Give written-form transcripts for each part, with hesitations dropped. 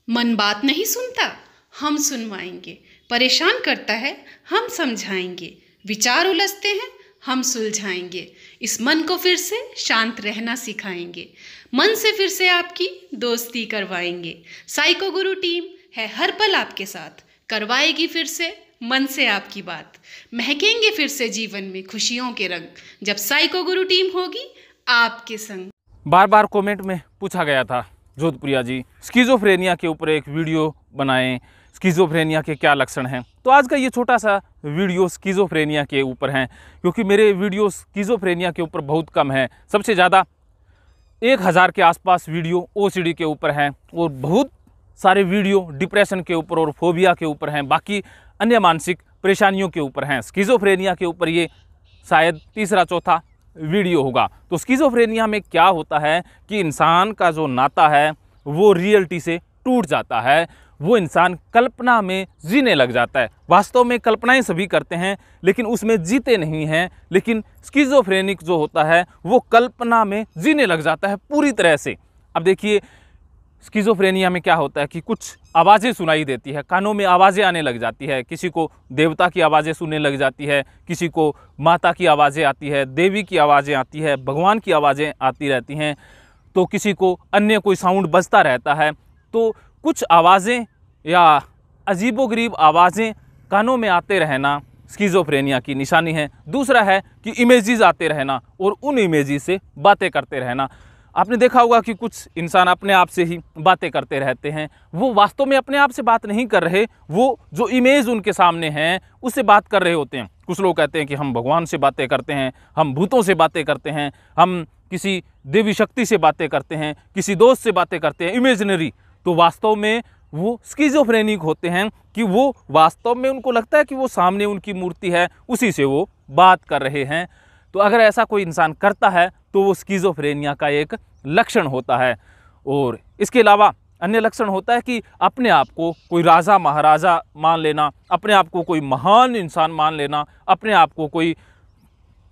मन बात नहीं सुनता, हम सुनवाएंगे। परेशान करता है, हम समझाएंगे। विचार उलझते हैं, हम सुलझाएंगे। इस मन को फिर से शांत रहना सिखाएंगे। मन से फिर से आपकी दोस्ती करवाएंगे। साइको गुरु टीम है हर पल आपके साथ, करवाएगी फिर से मन से आपकी बात। महकेंगे फिर से जीवन में खुशियों के रंग, जब साइको गुरु टीम होगी आपके संग। बार बार कमेंट में पूछा गया था, जोधप्रिया जी स्किज़ोफ्रेनिया के ऊपर एक वीडियो बनाएं, स्किज़ोफ्रेनिया के क्या लक्षण हैं। तो आज का ये छोटा सा वीडियो स्किज़ोफ्रेनिया के ऊपर है, क्योंकि मेरे वीडियो स्किज़ोफ्रेनिया के ऊपर बहुत कम है। सबसे ज़्यादा 1000 के आसपास वीडियो ओसीडी के ऊपर हैं और बहुत सारे वीडियो डिप्रेशन के ऊपर और फोबिया के ऊपर हैं, बाकी अन्य मानसिक परेशानियों के ऊपर हैं। स्किज़ोफ्रेनिया के ऊपर ये शायद तीसरा चौथा वीडियो होगा। तो स्किज़ोफ्रेनिया में क्या होता है कि इंसान का जो नाता है वो रियलिटी से टूट जाता है। वो इंसान कल्पना में जीने लग जाता है। वास्तव में कल्पनाएं सभी करते हैं लेकिन उसमें जीते नहीं हैं। लेकिन स्किज़ोफ्रेनिक जो होता है वो कल्पना में जीने लग जाता है पूरी तरह से। अब देखिए स्किज़ोफ्रेनिया में क्या होता है कि कुछ आवाज़ें सुनाई देती है, कानों में आवाज़ें आने लग जाती है। किसी को देवता की आवाज़ें सुनने लग जाती है, किसी को माता की आवाज़ें आती है, देवी की आवाज़ें आती है, भगवान की आवाज़ें आती रहती हैं, तो किसी को अन्य कोई साउंड बजता रहता है। तो कुछ आवाज़ें या अजीबोगरीब आवाज़ें कानों में आते रहना स्किज़ोफ्रेनिया की निशानी है। दूसरा है कि इमेजेस आते रहना और उन इमेजेस से बातें करते रहना। आपने देखा होगा कि कुछ इंसान अपने आप से ही बातें करते रहते हैं। वो वास्तव में अपने आप से बात नहीं कर रहे, वो जो इमेज उनके सामने हैं उससे बात कर रहे होते हैं। कुछ लोग कहते हैं कि हम भगवान से बातें करते हैं, हम भूतों से बातें करते हैं, हम किसी देवी शक्ति से बातें करते हैं, किसी दोस्त से बातें करते हैं, इमेजिनरी। तो वास्तव में वो स्किज़ोफ्रेनिक होते हैं कि वो वास्तव में उनको लगता है कि वो सामने उनकी मूर्ति है, उसी से वो बात कर रहे हैं। तो अगर ऐसा कोई इंसान करता है तो वो स्किज़ोफ्रेनिया का एक लक्षण होता है। और इसके अलावा अन्य लक्षण होता है कि अपने आप को कोई राजा महाराजा मान लेना, अपने आप को कोई महान इंसान मान लेना, अपने आप को कोई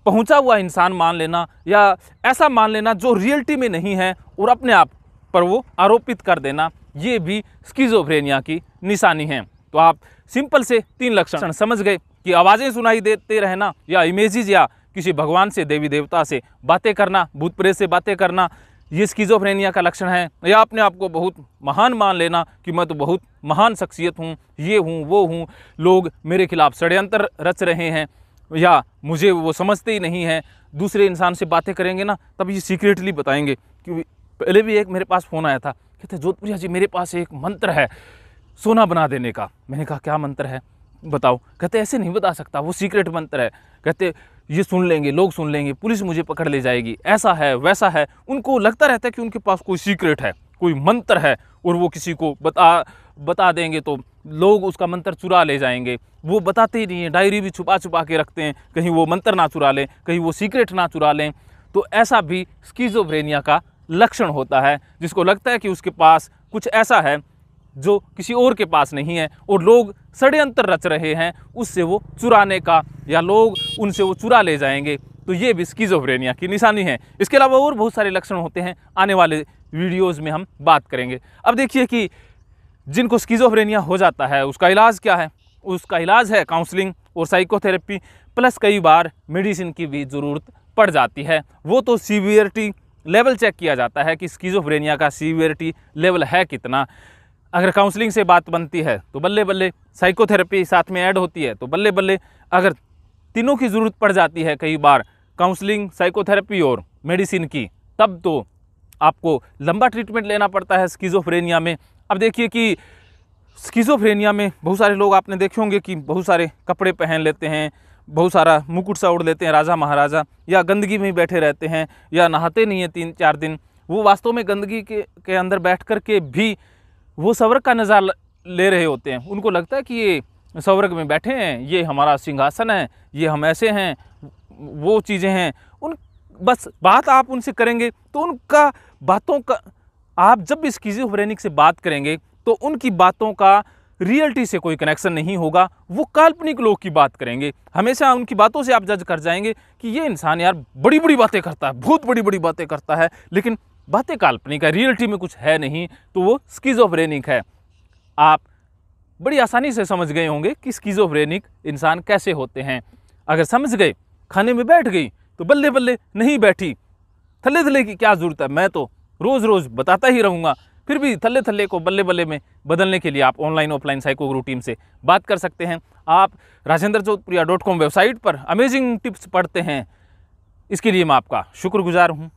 पहुंचा हुआ इंसान मान लेना, या ऐसा मान लेना जो रियलिटी में नहीं है और अपने आप पर वो आरोपित कर देना, ये भी स्किज़ोफ्रेनिया की निशानी है। तो आप सिंपल से 3 लक्षण समझ गए कि आवाज़ें सुनाई देते रहना, या इमेजेस, या किसी भगवान से देवी देवता से बातें करना, भूत प्रेत से बातें करना, ये स्किज़ोफ्रेनिया का लक्षण है। या अपने आप को बहुत महान मान लेना कि मैं तो बहुत महान शख्सियत हूँ, ये हूँ वो हूँ, लोग मेरे खिलाफ षड्यंत्र रच रहे हैं, या मुझे वो समझते ही नहीं हैं। दूसरे इंसान से बातें करेंगे ना तब ये सीक्रेटली बताएंगे कि पहले भी एक मेरे पास फ़ोन आया था, कहते जोधप्रिया जी मेरे पास एक मंत्र है सोना बना देने का। मैंने कहा क्या मंत्र है बताओ। कहते ऐसे नहीं बता सकता, वो सीक्रेट मंत्र है। कहते ये सुन लेंगे, लोग सुन लेंगे, पुलिस मुझे पकड़ ले जाएगी, ऐसा है वैसा है। उनको लगता रहता है कि उनके पास कोई सीक्रेट है, कोई मंत्र है, और वो किसी को बता देंगे तो लोग उसका मंत्र चुरा ले जाएंगे। वो बताते ही नहीं है, डायरी भी छुपा छुपा के रखते हैं, कहीं वो मंत्र ना चुरा लें, कहीं वो सीक्रेट ना चुरा लें। तो ऐसा भी स्किज़ोफ्रेनिया का लक्षण होता है, जिसको लगता है कि उसके पास कुछ ऐसा है जो किसी और के पास नहीं है और लोग षड्यंत्र रच रहे हैं उससे वो चुराने का, या लोग उनसे वो चुरा ले जाएंगे। तो ये भी स्किज़ोफ्रेनिया की निशानी है। इसके अलावा और बहुत सारे लक्षण होते हैं, आने वाले वीडियोज़ में हम बात करेंगे। अब देखिए कि जिनको स्किज़ोफ्रेनिया हो जाता है उसका इलाज क्या है। उसका इलाज है काउंसलिंग और साइकोथेरेपी, प्लस कई बार मेडिसिन की भी ज़रूरत पड़ जाती है। वो तो सीवियरिटी लेवल चेक किया जाता है कि स्किज़ोफ्रेनिया का सीवियरिटी लेवल है कितना। अगर काउंसलिंग से बात बनती है तो बल्ले बल्ले साइकोथेरेपी साथ में ऐड होती है तो बल्ले बल्ले, अगर तीनों की ज़रूरत पड़ जाती है कई बार, काउंसलिंग, साइकोथेरेपी और मेडिसिन की, तब तो आपको लंबा ट्रीटमेंट लेना पड़ता है स्किज़ोफ्रेनिया में। अब देखिए कि स्किज़ोफ्रेनिया में बहुत सारे लोग आपने देखे होंगे कि बहुत सारे कपड़े पहन लेते हैं, बहुत सारा मुकुट सा ओढ़ लेते हैं राजा महाराजा, या गंदगी में ही बैठे रहते हैं, या नहाते नहीं हैं 3-4 दिन। वो वास्तव में गंदगी के अंदर बैठ कर के भी वो स्वर्ग का नज़ारा ले रहे होते हैं। उनको लगता है कि ये स्वर्ग में बैठे हैं, ये हमारा सिंहासन है, ये हम ऐसे हैं, वो चीज़ें हैं। उन बस बात आप उनसे करेंगे तो उनका बातों का, आप जब भी स्किज़ोफ्रेनिक से बात करेंगे तो उनकी बातों का रियलिटी से कोई कनेक्शन नहीं होगा। वो काल्पनिक लोग की बात करेंगे। हमेशा उनकी बातों से आप जज कर जाएंगे कि ये इंसान यार बड़ी बड़ी बातें करता है, बहुत बड़ी बड़ी बातें करता है, लेकिन बातें काल्पनिक है, रियलिटी में कुछ है नहीं, तो वो स्किज़ोफ्रेनिक है। आप बड़ी आसानी से समझ गए होंगे कि स्किज़ोफ्रेनिक इंसान कैसे होते हैं। अगर समझ गए, खाने में बैठ गई तो बल्ले बल्ले नहीं बैठी, थल्ले थल्ले की क्या ज़रूरत है, मैं तो रोज़ रोज़ बताता ही रहूँगा। फिर भी थल्ले थल्ले को बल्ले बल्ले में बदलने के लिए आप ऑनलाइन ऑफलाइन साइको गुरु टीम से बात कर सकते हैं। आप rajendrajodhpuria.com वेबसाइट पर अमेजिंग टिप्स पढ़ते हैं, इसके लिए मैं आपका शुक्रगुजार हूँ।